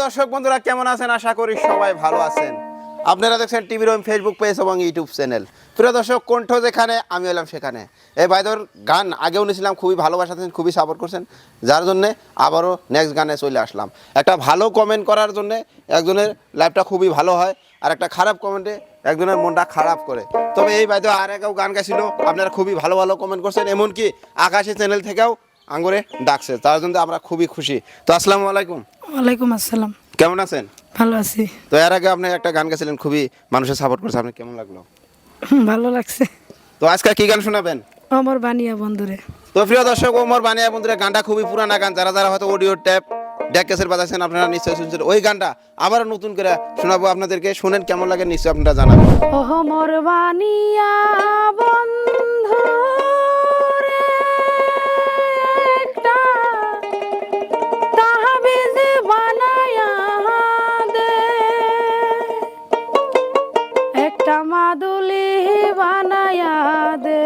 দর্শক বন্ধুরা কেমন আছেন? আশা করি সবাই ভালো আছেন। আপনারা দেখছেন টিভি রহিম ফেসবুক পেজ এবং ইউটিউব চ্যানেল। প্রিয় দর্শক, কণ্ঠ যেখানে আমি এলাম সেখানে। এই ভাইদের গান আগেও নিয়েছিলাম, খুবই ভালোবাসাতেন, খুবই সাপোর্ট করছেন, যার জন্যে আবারও নেক্সট গানে চলে আসলাম। একটা ভালো কমেন্ট করার জন্যে একজনের লাইফটা খুবই ভালো হয়, আর একটা খারাপ কমেন্টে একজনের মনটা খারাপ করে। তবে এই ভাইদের আর একেও গান গাইছিল, আপনারা খুবই ভালো ভালো কমেন্ট করছেন, এমনকি আকাশি চ্যানেল থেকেও আঙ্গুরে ডাকছে, তার জন্য আমরা খুবই খুশি। তো আসসালামু আলাইকুম। ওয়ালাইকুম আসসালাম। কেমন আছেন? ভালো আছি। তো এর আগে আপনি একটা গান গেছিলেন, খুবই মানুষের সাপোর্ট করছে, আপনার কেমন লাগলো? ভালো লাগছে। তো আজকে কি গান শোনাবেন? আমার বানিয়া বন্ধুরে। তো প্রিয় দর্শক, ওমর বানিয়া বন্ধুরা গানটা খুবই পুরানা গান, যারা যারা হয়তো অডিও ট্যাপ ডেক ক্যাসেট বাজাচ্ছেন আপনারা নিশ্চয়ই শুনছেন। ওই গানটা আবার নতুন করে শোনাবো আপনাদেরকে, শুনেন কেমন লাগে নিশ্চয়ই আপনারা জানাবেন। ওহ মোর বানিয়া বন্ধুরে একটা তাহাবিজ বানায়া দে, একটা মাদুলি বানায়া দে,